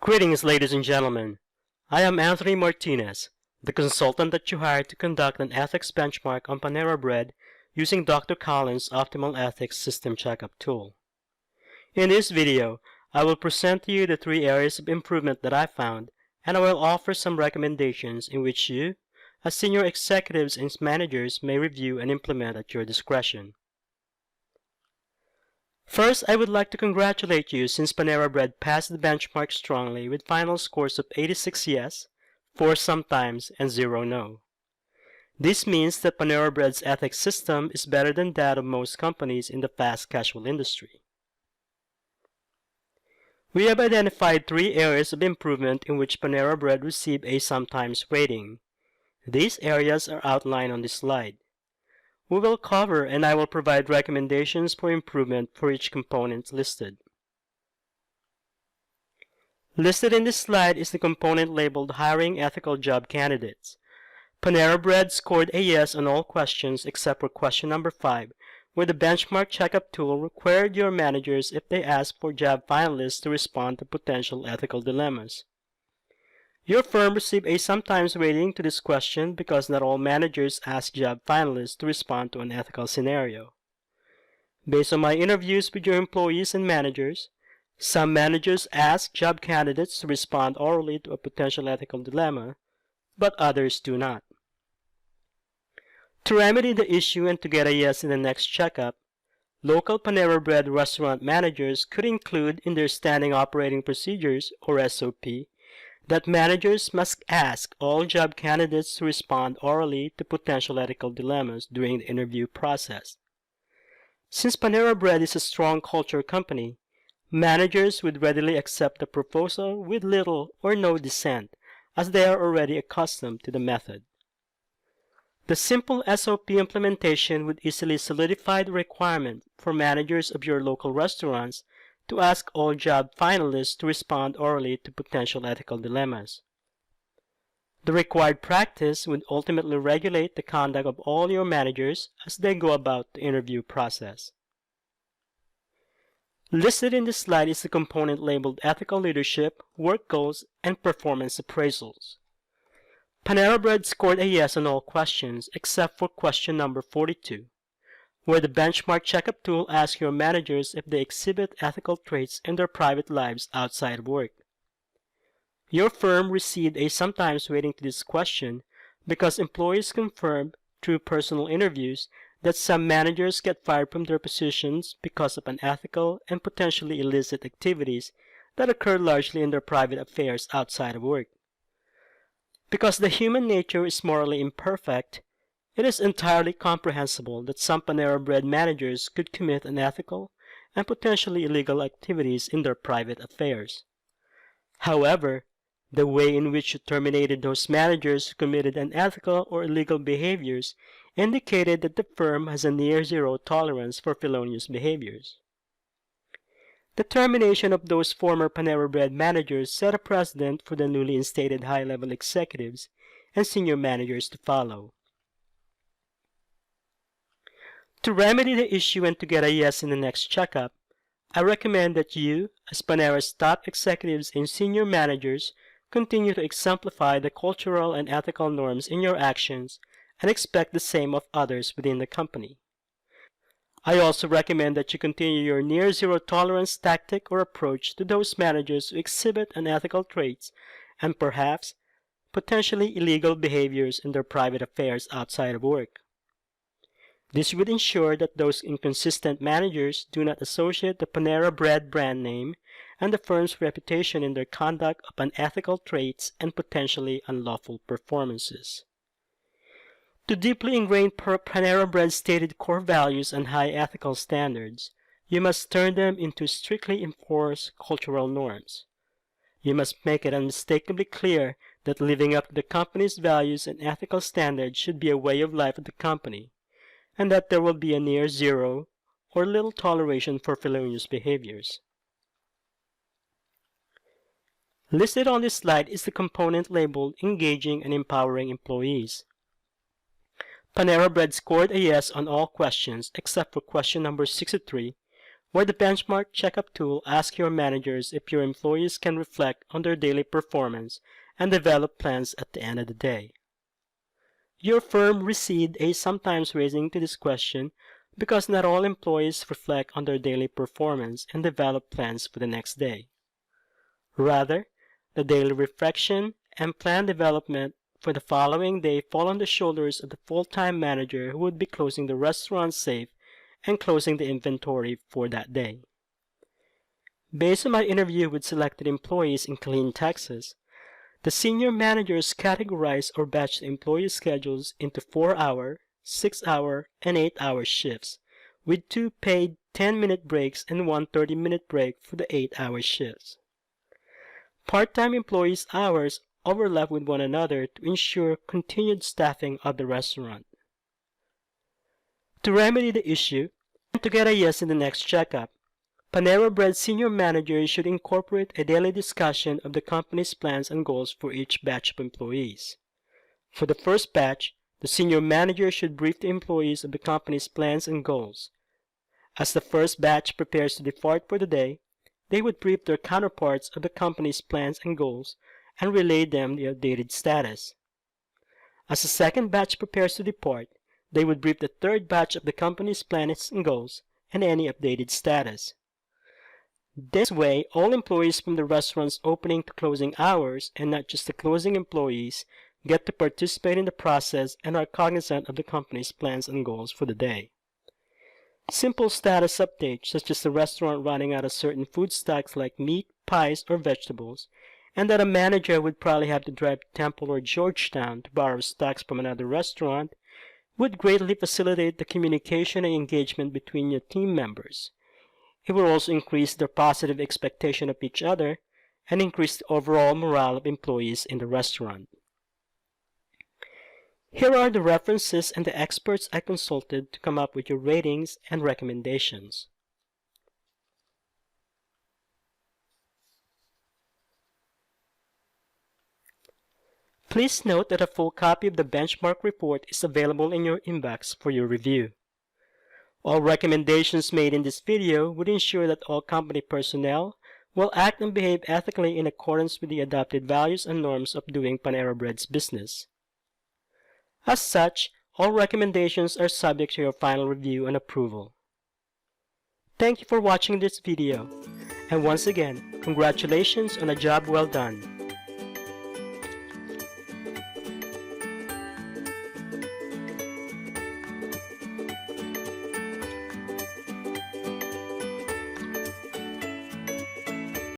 Greetings, ladies and gentlemen. I am Anthony Martinez, the consultant that you hired to conduct an ethics benchmark on Panera Bread using Dr. Collins' Optimal Ethics System Checkup tool. In this video, I will present to you the 3 areas of improvement that I found, and I will offer some recommendations in which you, as senior executives and managers, may review and implement at your discretion. First, I would like to congratulate you since Panera Bread passed the benchmark strongly with final scores of 86 yes, 4 sometimes, and 0 no. This means that Panera Bread's ethics system is better than that of most companies in the fast casual industry. We have identified 3 areas of improvement in which Panera Bread received a sometimes rating. These areas are outlined on this slide. We will cover and I will provide recommendations for improvement for each component listed. Listed in this slide is the component labeled Hiring Ethical Job Candidates. Panera Bread scored a yes on all questions except for question number 5, where the benchmark checkup tool required your managers, if they asked for job finalists, to respond to potential ethical dilemmas. Your firm received a sometimes rating to this question because not all managers ask job finalists to respond to an ethical scenario. Based on my interviews with your employees and managers, some managers ask job candidates to respond orally to a potential ethical dilemma, but others do not. To remedy the issue and to get a yes in the next checkup, local Panera Bread restaurant managers could include in their standing operating procedures, or SOP, that managers must ask all job candidates to respond orally to potential ethical dilemmas during the interview process. Since Panera Bread is a strong culture company, managers would readily accept the proposal with little or no dissent, as they are already accustomed to the method. The simple SOP implementation would easily solidify the requirement for managers of your local restaurants to ask all job finalists to respond orally to potential ethical dilemmas. The required practice would ultimately regulate the conduct of all your managers as they go about the interview process. Listed in this slide is the component labeled Ethical Leadership, Work Goals, and Performance Appraisals. Panera Bread scored a yes on all questions except for question number 42, where the benchmark checkup tool asks your managers if they exhibit ethical traits in their private lives outside of work. Your firm received a sometimes rating to this question because employees confirmed through personal interviews that some managers get fired from their positions because of unethical and potentially illicit activities that occur largely in their private affairs outside of work. Because the human nature is morally imperfect, it is entirely comprehensible that some Panera Bread managers could commit unethical and potentially illegal activities in their private affairs. However, the way in which you terminated those managers who committed unethical or illegal behaviors indicated that the firm has a near-zero tolerance for felonious behaviors. The termination of those former Panera Bread managers set a precedent for the newly instated high-level executives and senior managers to follow. To remedy the issue and to get a yes in the next checkup, I recommend that you, as Panera's top executives and senior managers, continue to exemplify the cultural and ethical norms in your actions and expect the same of others within the company. I also recommend that you continue your near-zero tolerance tactic or approach to those managers who exhibit unethical traits and perhaps potentially illegal behaviors in their private affairs outside of work. This would ensure that those inconsistent managers do not associate the Panera Bread brand name and the firm's reputation in their conduct of unethical traits and potentially unlawful performances. To deeply ingrain Panera Bread's stated core values and high ethical standards, you must turn them into strictly enforced cultural norms. You must make it unmistakably clear that living up to the company's values and ethical standards should be a way of life of the company, and that there will be a near zero or little toleration for felonious behaviors. Listed on this slide is the component labeled Engaging and Empowering Employees. Panera Bread scored a yes on all questions except for question number 63, where the benchmark checkup tool asks your managers if your employees can reflect on their daily performance and develop plans at the end of the day. Your firm received a sometimes raising to this question because not all employees reflect on their daily performance and develop plans for the next day. Rather, the daily reflection and plan development for the following day fall on the shoulders of the full-time manager who would be closing the restaurant safe and closing the inventory for that day. Based on my interview with selected employees in Killeen, Texas, the senior managers categorize or batch the employee schedules into 4-hour, 6-hour, and 8-hour shifts, with 2 paid 10-minute breaks and 1 30-minute break for the 8-hour shifts. Part-time employees' hours overlap with one another to ensure continued staffing of the restaurant. To remedy the issue, and to get a yes in the next checkup, Panera Bread senior managers should incorporate a daily discussion of the company's plans and goals for each batch of employees. For the first batch, the senior manager should brief the employees of the company's plans and goals. As the first batch prepares to depart for the day, they would brief their counterparts of the company's plans and goals and relay them the updated status. As the second batch prepares to depart, they would brief the third batch of the company's plans and goals and any updated status. This way, all employees from the restaurant's opening to closing hours, and not just the closing employees, get to participate in the process and are cognizant of the company's plans and goals for the day. Simple status updates, such as the restaurant running out of certain food stocks like meat, pies, or vegetables, and that a manager would probably have to drive to Temple or Georgetown to borrow stocks from another restaurant, would greatly facilitate the communication and engagement between your team members. It will also increase their positive expectation of each other and increase the overall morale of employees in the restaurant. Here are the references and the experts I consulted to come up with your ratings and recommendations. Please note that a full copy of the benchmark report is available in your inbox for your review. All recommendations made in this video would ensure that all company personnel will act and behave ethically in accordance with the adopted values and norms of doing Panera Bread's business. As such, all recommendations are subject to your final review and approval. Thank you for watching this video, and once again, congratulations on a job well done.